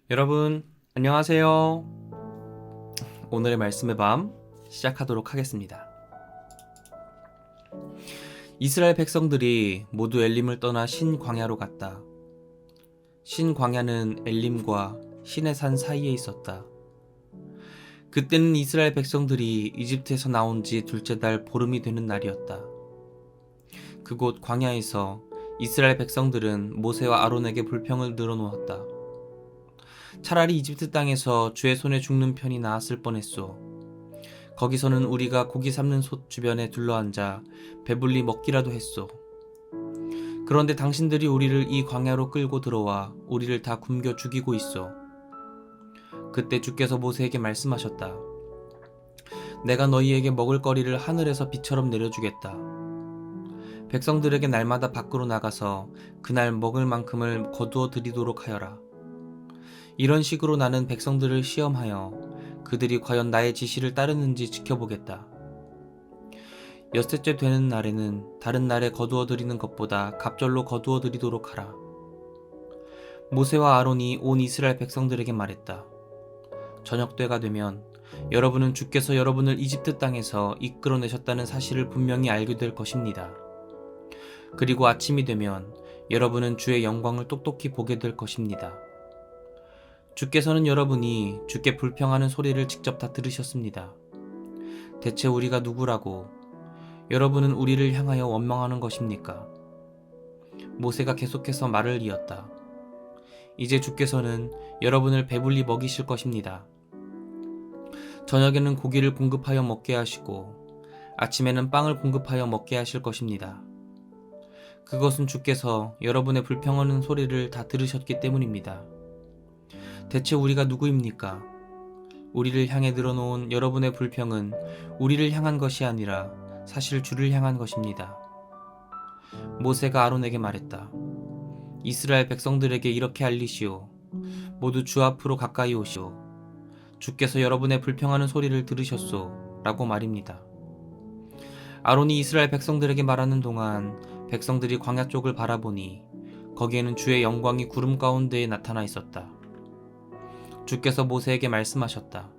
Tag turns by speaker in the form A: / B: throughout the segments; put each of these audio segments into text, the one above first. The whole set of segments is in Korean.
A: 여러분, 안녕하세요. 오늘의 말씀의 밤 시작하도록 하겠습니다. 이스라엘 백성들이 모두 엘림을 떠나 신광야로 갔다. 신광야는 엘림과 신의 산 사이에 있었다. 그때는 이스라엘 백성들이 이집트에서 나온 지 둘째 달 보름이 되는 날이었다. 그곳 광야에서 이스라엘 백성들은 모세와 아론에게 불평을 늘어놓았다. 차라리 이집트 땅에서 주의 손에 죽는 편이 나았을 뻔했소. 거기서는 우리가 고기 삶는 솥 주변에 둘러앉아 배불리 먹기라도 했소. 그런데 당신들이 우리를 이 광야로 끌고 들어와 우리를 다 굶겨 죽이고 있소. 그때 주께서 모세에게 말씀하셨다. 내가 너희에게 먹을 거리를 하늘에서 비처럼 내려주겠다. 백성들에게 날마다 밖으로 나가서 그날 먹을 만큼을 거두어 드리도록 하여라. 이런 식으로 나는 백성들을 시험하여 그들이 과연 나의 지시를 따르는지 지켜보겠다. 엿새째 되는 날에는 다른 날에 거두어 드리는 것보다 갑절로 거두어 드리도록 하라. 모세와 아론이 온 이스라엘 백성들에게 말했다. 저녁 때가 되면 여러분은 주께서 여러분을 이집트 땅에서 이끌어내셨다는 사실을 분명히 알게 될 것입니다. 그리고 아침이 되면 여러분은 주의 영광을 똑똑히 보게 될 것입니다. 주께서는 여러분이 주께 불평하는 소리를 직접 다 들으셨습니다. 대체 우리가 누구라고 여러분은 우리를 향하여 원망하는 것입니까? 모세가 계속해서 말을 이었다. 이제 주께서는 여러분을 배불리 먹이실 것입니다. 저녁에는 고기를 공급하여 먹게 하시고 아침에는 빵을 공급하여 먹게 하실 것입니다. 그것은 주께서 여러분의 불평하는 소리를 다 들으셨기 때문입니다. 대체 우리가 누구입니까? 우리를 향해 늘어놓은 여러분의 불평은 우리를 향한 것이 아니라 사실 주를 향한 것입니다. 모세가 아론에게 말했다. 이스라엘 백성들에게 이렇게 알리시오. 모두 주 앞으로 가까이 오시오. 주께서 여러분의 불평하는 소리를 들으셨소. 라고 말입니다. 아론이 이스라엘 백성들에게 말하는 동안 백성들이 광야 쪽을 바라보니 거기에는 주의 영광이 구름 가운데에 나타나 있었다. 주께서 모세에게 말씀하셨다.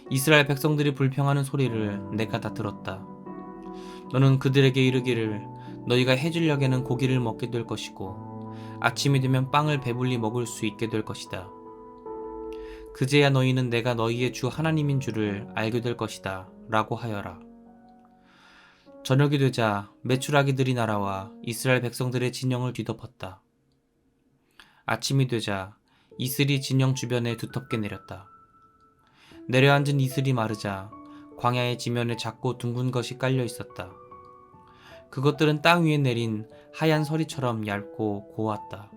A: 이스라엘 백성들이 불평하는 소리를 내가 다 들었다. 너는 그들에게 이르기를 너희가 해질녘에는 고기를 먹게 될 것이고 아침이 되면 빵을 배불리 먹을 수 있게 될 것이다. 그제야 너희는 내가 너희의 주 하나님인 줄을 알게 될 것이다. 라고 하여라. 저녁이 되자 메추라기들이 날아와 이스라엘 백성들의 진영을 뒤덮었다. 아침이 되자 이슬이 진영 주변에 두텁게 내렸다. 내려앉은 이슬이 마르자 광야의 지면에 작고 둥근 것이 깔려 있었다. 그것들은 땅 위에 내린 하얀 서리처럼 얇고 고왔다.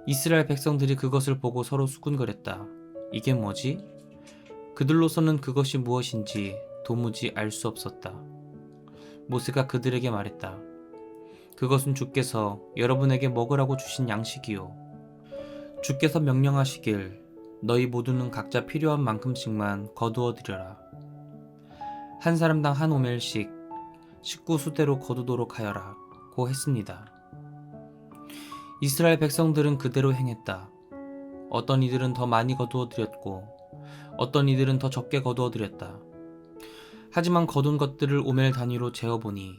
A: 이스라엘 백성들이 그것을 보고 서로 수군거렸다. 이게 뭐지? 그들로서는 그것이 무엇인지 도무지 알 수 없었다. 모세가 그들에게 말했다. 그것은 주께서 여러분에게 먹으라고 주신 양식이요. 주께서 명령하시길 너희 모두는 각자 필요한 만큼씩만 거두어 드려라. 한 사람당 한 오멜씩 식구 수대로 거두도록 하여라. 고 했습니다. 이스라엘 백성들은 그대로 행했다. 어떤 이들은 더 많이 거두어 드렸고 어떤 이들은 더 적게 거두어 드렸다. 하지만 거둔 것들을 오멜 단위로 재어보니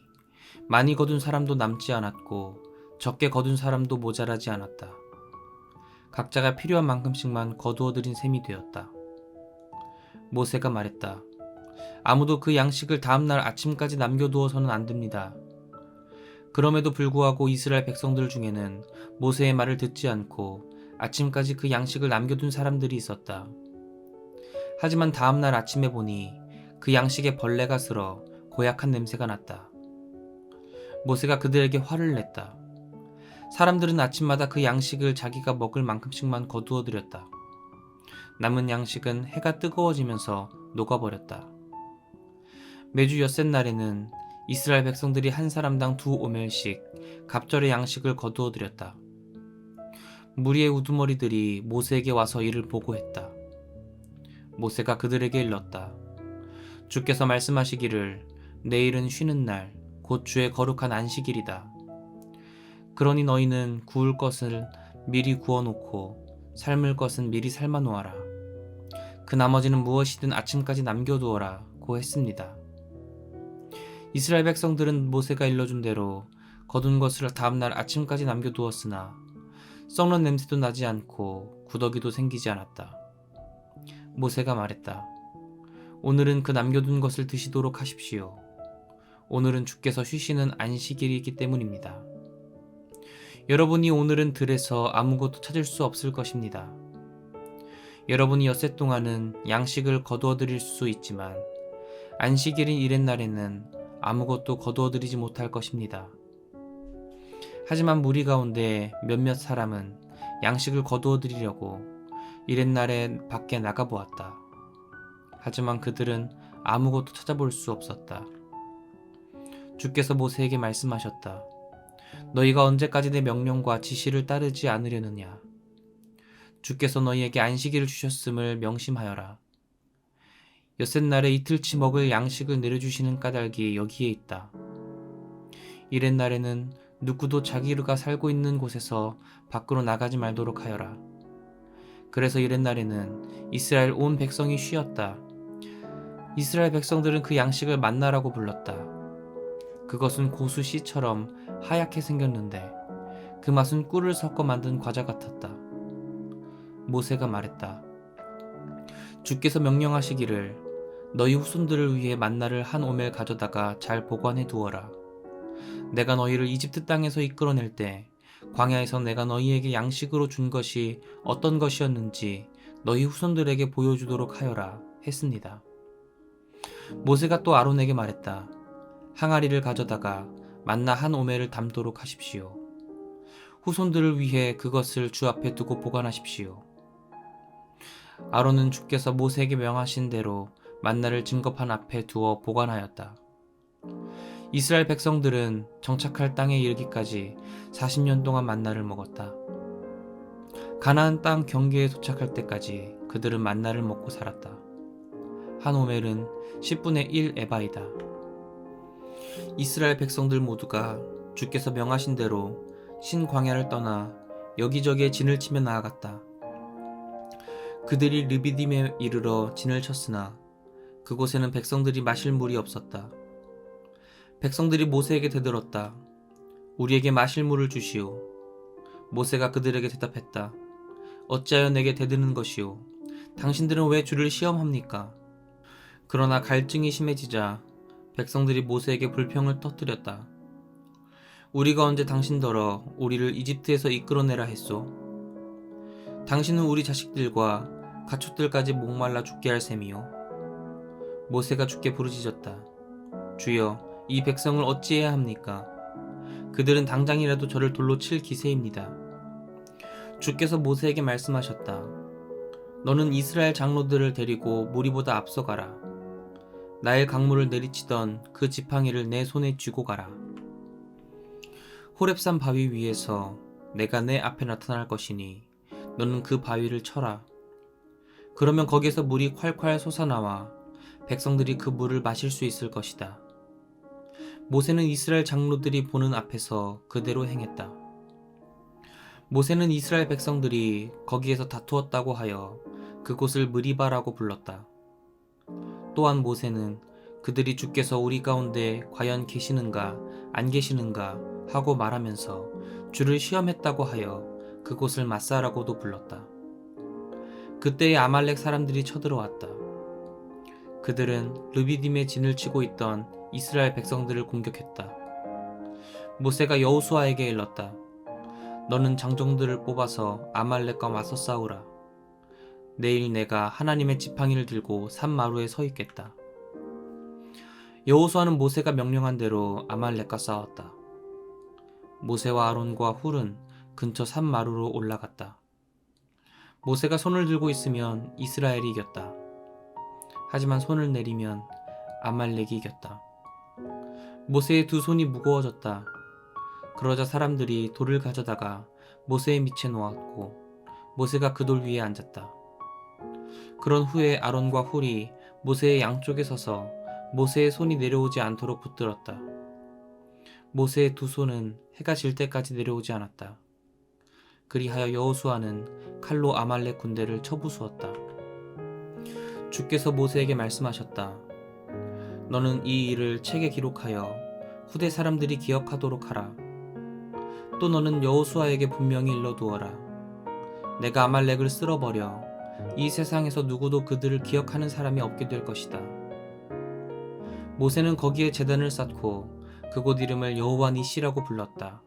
A: 많이 거둔 사람도 남지 않았고 적게 거둔 사람도 모자라지 않았다. 각자가 필요한 만큼씩만 거두어들인 셈이 되었다. 모세가 말했다. 아무도 그 양식을 다음날 아침까지 남겨두어서는 안 됩니다. 그럼에도 불구하고 이스라엘 백성들 중에는 모세의 말을 듣지 않고 아침까지 그 양식을 남겨둔 사람들이 있었다. 하지만 다음날 아침에 보니 그 양식에 벌레가 슬어 고약한 냄새가 났다. 모세가 그들에게 화를 냈다. 사람들은 아침마다 그 양식을 자기가 먹을 만큼씩만 거두어 드렸다. 남은 양식은 해가 뜨거워지면서 녹아버렸다. 매주 엿새 날에는 이스라엘 백성들이 한 사람당 2오멜씩 갑절의 양식을 거두어 드렸다. 무리의 우두머리들이 모세에게 와서 이를 보고했다. 모세가 그들에게 일렀다. 주께서 말씀하시기를 내일은 쉬는 날, 곧 주의 거룩한 안식일이다. 그러니 너희는 구울 것을 미리 구워놓고 삶을 것은 미리 삶아 놓아라. 그 나머지는 무엇이든 아침까지 남겨두어라 고 했습니다. 이스라엘 백성들은 모세가 일러준 대로 거둔 것을 다음날 아침까지 남겨두었으나 썩는 냄새도 나지 않고 구더기도 생기지 않았다. 모세가 말했다. 오늘은 그 남겨둔 것을 드시도록 하십시오. 오늘은 주께서 쉬시는 안식일이기 때문입니다. 여러분이 오늘은 들에서 아무것도 찾을 수 없을 것입니다. 여러분이 엿새 동안은 양식을 거두어 드릴 수 있지만 안식일인 이렛날에는 아무것도 거두어 드리지 못할 것입니다. 하지만 무리 가운데 몇몇 사람은 양식을 거두어 드리려고 이렛날에 밖에 나가 보았다. 하지만 그들은 아무것도 찾아볼 수 없었다. 주께서 모세에게 말씀하셨다. 너희가 언제까지 내 명령과 지시를 따르지 않으려느냐? 주께서 너희에게 안식일을 주셨음을 명심하여라. 엿새날에 이틀치 먹을 양식을 내려주시는 까닭이 여기에 있다. 이렛날에는 누구도 자기가 살고 있는 곳에서 밖으로 나가지 말도록 하여라. 그래서 이렛날에는 이스라엘 온 백성이 쉬었다. 이스라엘 백성들은 그 양식을 만나라고 불렀다. 그것은 고수 씨처럼 하얗게 생겼는데 그 맛은 꿀을 섞어 만든 과자 같았다. 모세가 말했다. 주께서 명령하시기를 너희 후손들을 위해 만나를 한 오멜 가져다가 잘 보관해 두어라. 내가 너희를 이집트 땅에서 이끌어낼 때 광야에서 내가 너희에게 양식으로 준 것이 어떤 것이었는지 너희 후손들에게 보여주도록 하여라 했습니다. 모세가 또 아론에게 말했다. 항아리를 가져다가 만나 한 오멜을 담도록 하십시오. 후손들을 위해 그것을 주 앞에 두고 보관하십시오. 아론은 주께서 모세에게 명하신 대로 만나를 증거판 앞에 두어 보관하였다. 이스라엘 백성들은 정착할 땅에 이르기까지 40년 동안 만나를 먹었다. 가나안 땅 경계에 도착할 때까지 그들은 만나를 먹고 살았다. 한 오멜은 10분의 1 에바이다. 이스라엘 백성들 모두가 주께서 명하신 대로 신광야를 떠나 여기저기에 진을 치며 나아갔다. 그들이 르비딤에 이르러 진을 쳤으나 그곳에는 백성들이 마실 물이 없었다. 백성들이 모세에게 되들었다. 우리에게 마실 물을 주시오. 모세가 그들에게 대답했다. 어찌하여 내게 대드는 것이오? 당신들은 왜 주를 시험합니까? 그러나 갈증이 심해지자 백성들이 모세에게 불평을 터뜨렸다. 우리가 언제 당신더러 우리를 이집트에서 이끌어내라 했소? 당신은 우리 자식들과 가축들까지 목말라 죽게 할 셈이요. 모세가 주께 부르짖었다. 주여, 이 백성을 어찌해야 합니까? 그들은 당장이라도 저를 돌로 칠 기세입니다. 주께서 모세에게 말씀하셨다. 너는 이스라엘 장로들을 데리고 무리보다 앞서가라. 나일 강물을 내리치던 그 지팡이를 내 손에 쥐고 가라. 호렙산 바위 위에서 내가 내 앞에 나타날 것이니 너는 그 바위를 쳐라. 그러면 거기에서 물이 콸콸 솟아나와 백성들이 그 물을 마실 수 있을 것이다. 모세는 이스라엘 장로들이 보는 앞에서 그대로 행했다. 모세는 이스라엘 백성들이 거기에서 다투었다고 하여 그곳을 무리바라고 불렀다. 또한 모세는 그들이 주께서 우리 가운데 과연 계시는가 안 계시는가 하고 말하면서 주를 시험했다고 하여 그곳을 마사라고도 불렀다. 그때의 아말렉 사람들이 쳐들어왔다. 그들은 르비딤에 진을 치고 있던 이스라엘 백성들을 공격했다. 모세가 여호수아에게 일렀다. 너는 장정들을 뽑아서 아말렉과 맞서 싸우라. 내일 내가 하나님의 지팡이를 들고 산마루에 서 있겠다. 여호수아는 모세가 명령한 대로 아말렉과 싸웠다. 모세와 아론과 훌은 근처 산마루로 올라갔다. 모세가 손을 들고 있으면 이스라엘이 이겼다. 하지만 손을 내리면 아말렉이 이겼다. 모세의 두 손이 무거워졌다. 그러자 사람들이 돌을 가져다가 모세의 밑에 놓았고 모세가 그 돌 위에 앉았다. 그런 후에 아론과 훌이 모세의 양쪽에 서서 모세의 손이 내려오지 않도록 붙들었다. 모세의 두 손은 해가 질 때까지 내려오지 않았다. 그리하여 여호수아는 칼로 아말렉 군대를 쳐부수었다. 주께서 모세에게 말씀하셨다. 너는 이 일을 책에 기록하여 후대 사람들이 기억하도록 하라. 또 너는 여호수아에게 분명히 일러두어라. 내가 아말렉을 쓸어버려 이 세상에서 누구도 그들을 기억하는 사람이 없게 될 것이다. 모세는 거기에 제단을 쌓고 그곳 이름을 여호와 니시라고 불렀다.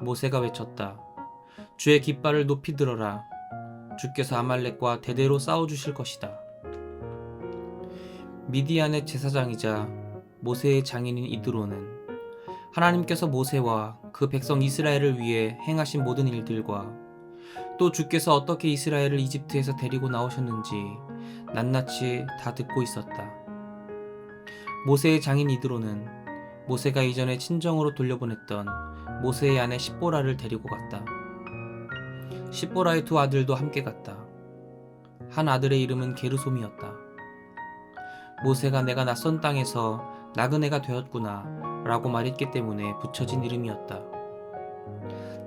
A: 모세가 외쳤다. 주의 깃발을 높이 들어라. 주께서 아말렉과 대대로 싸워주실 것이다. 미디안의 제사장이자 모세의 장인인 이드로는 하나님께서 모세와 그 백성 이스라엘을 위해 행하신 모든 일들과 또 주께서 어떻게 이스라엘을 이집트에서 데리고 나오셨는지 낱낱이 다 듣고 있었다. 모세의 장인 이드로는 모세가 이전에 친정으로 돌려보냈던 모세의 아내 십보라를 데리고 갔다. 십보라의 두 아들도 함께 갔다. 한 아들의 이름은 게르솜이었다. 모세가 내가 낯선 땅에서 나그네가 되었구나 라고 말했기 때문에 붙여진 이름이었다.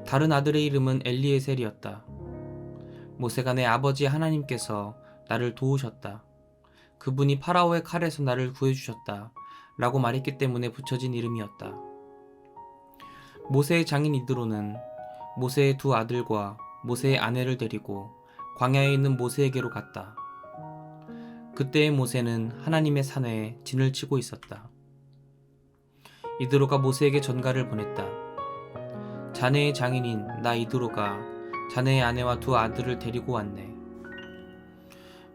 A: 다른 아들의 이름은 엘리에셀이었다. 모세가 내 아버지 하나님께서 나를 도우셨다. 그분이 파라오의 칼에서 나를 구해주셨다 라고 말했기 때문에 붙여진 이름이었다. 모세의 장인 이드로는 모세의 두 아들과 모세의 아내를 데리고 광야에 있는 모세에게로 갔다. 그때의 모세는 하나님의 산에 진을 치고 있었다. 이드로가 모세에게 전가를 보냈다. 자네의 장인인 나 이드로가 자네의 아내와 두 아들을 데리고 왔네.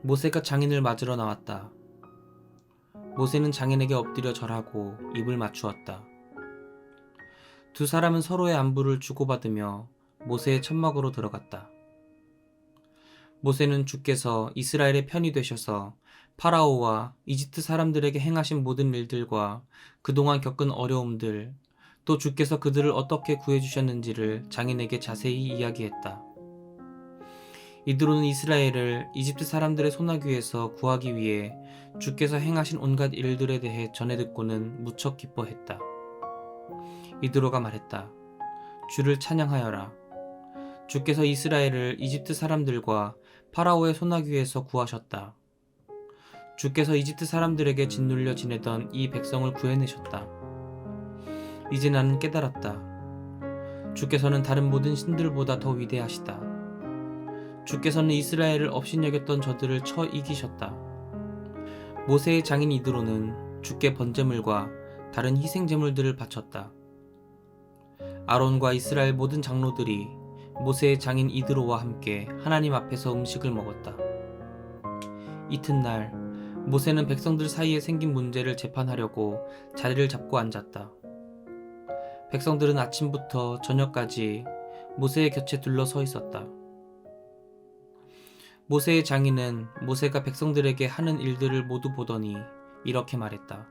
A: 모세가 장인을 맞으러 나왔다. 모세는 장인에게 엎드려 절하고 입을 맞추었다. 두 사람은 서로의 안부를 주고받으며 모세의 천막으로 들어갔다. 모세는 주께서 이스라엘의 편이 되셔서 파라오와 이집트 사람들에게 행하신 모든 일들과 그동안 겪은 어려움들, 또 주께서 그들을 어떻게 구해주셨는지를 장인에게 자세히 이야기했다. 이드로는 이스라엘을 이집트 사람들의 소나귀에서 구하기 위해 주께서 행하신 온갖 일들에 대해 전해 듣고는 무척 기뻐했다. 이드로가 말했다. 주를 찬양하여라. 주께서 이스라엘을 이집트 사람들과 파라오의 소나귀에서 구하셨다. 주께서 이집트 사람들에게 짓눌려 지내던 이 백성을 구해내셨다. 이제 나는 깨달았다. 주께서는 다른 모든 신들보다 더 위대하시다. 주께서는 이스라엘을 업신여겼던 저들을 쳐 이기셨다. 모세의 장인 이드로는 주께 번제물과 다른 희생제물들을 바쳤다. 아론과 이스라엘 모든 장로들이 모세의 장인 이드로와 함께 하나님 앞에서 음식을 먹었다. 이튿날 모세는 백성들 사이에 생긴 문제를 재판하려고 자리를 잡고 앉았다. 백성들은 아침부터 저녁까지 모세의 곁에 둘러서 있었다. 모세의 장인은 모세가 백성들에게 하는 일들을 모두 보더니 이렇게 말했다.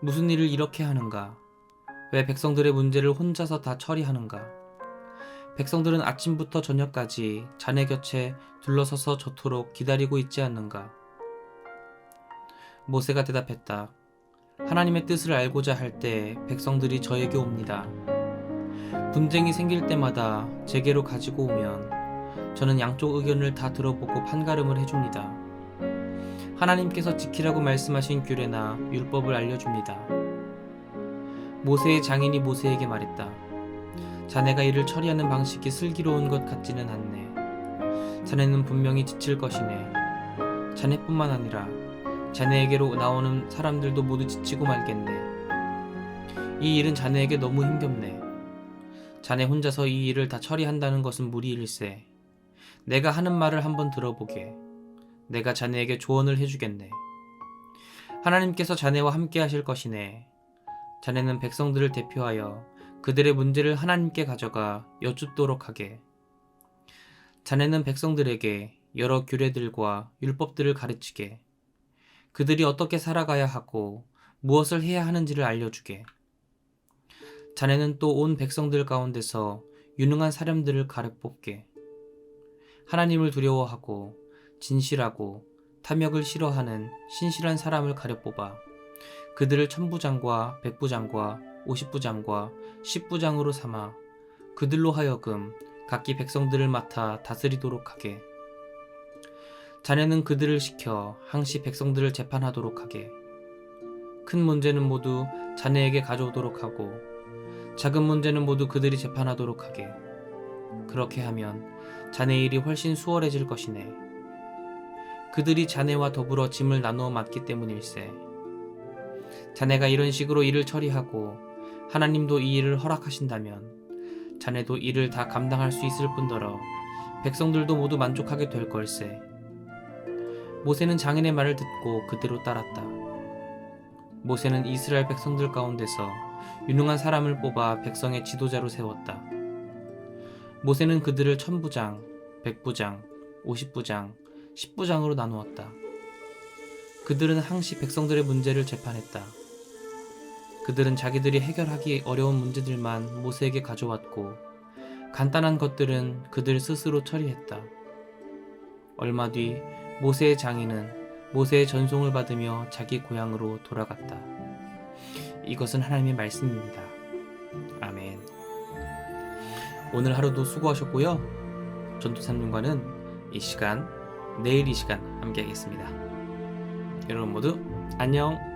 A: 무슨 일을 이렇게 하는가? 왜 백성들의 문제를 혼자서 다 처리하는가? 백성들은 아침부터 저녁까지 자네 곁에 둘러서서 저토록 기다리고 있지 않는가? 모세가 대답했다. 하나님의 뜻을 알고자 할 때 백성들이 저에게 옵니다. 분쟁이 생길 때마다 제게로 가지고 오면 저는 양쪽 의견을 다 들어보고 판가름을 해줍니다. 하나님께서 지키라고 말씀하신 규례나 율법을 알려줍니다. 모세의 장인이 모세에게 말했다. 자네가 이를 처리하는 방식이 슬기로운 것 같지는 않네. 자네는 분명히 지칠 것이네. 자네뿐만 아니라 자네에게로 나오는 사람들도 모두 지치고 말겠네. 이 일은 자네에게 너무 힘겹네. 자네 혼자서 이 일을 다 처리한다는 것은 무리일세. 내가 하는 말을 한번 들어보게. 내가 자네에게 조언을 해주겠네. 하나님께서 자네와 함께 하실 것이네. 자네는 백성들을 대표하여 그들의 문제를 하나님께 가져가 여쭙도록 하게. 자네는 백성들에게 여러 규례들과 율법들을 가르치게. 그들이 어떻게 살아가야 하고 무엇을 해야 하는지를 알려주게. 자네는 또 온 백성들 가운데서 유능한 사람들을 가려 뽑게. 하나님을 두려워하고 진실하고 탐욕을 싫어하는 신실한 사람을 가려 뽑아 그들을 천부장과 백부장과 50부장과 10부장으로 삼아 그들로 하여금 각기 백성들을 맡아 다스리도록 하게. 자네는 그들을 시켜 항시 백성들을 재판하도록 하게. 큰 문제는 모두 자네에게 가져오도록 하고 작은 문제는 모두 그들이 재판하도록 하게. 그렇게 하면 자네 일이 훨씬 수월해질 것이네. 그들이 자네와 더불어 짐을 나누어 맡기 때문일세. 자네가 이런 식으로 일을 처리하고 하나님도 이 일을 허락하신다면 자네도 일을 다 감당할 수 있을 뿐더러 백성들도 모두 만족하게 될 걸세. 모세는 장인의 말을 듣고 그대로 따랐다. 모세는 이스라엘 백성들 가운데서 유능한 사람을 뽑아 백성의 지도자로 세웠다. 모세는 그들을 1000부장, 100부장, 50부장, 10부장으로 나누었다. 그들은 항시 백성들의 문제를 재판했다. 그들은 자기들이 해결하기 어려운 문제들만 모세에게 가져왔고 간단한 것들은 그들 스스로 처리했다. 얼마 뒤 모세의 장인은 모세의 전송을 받으며 자기 고향으로 돌아갔다. 이것은 하나님의 말씀입니다. 아멘. 오늘 하루도 수고하셨고요. 전도사님과는 이 시간, 내일 이 시간 함께 하겠습니다. 여러분 모두 안녕.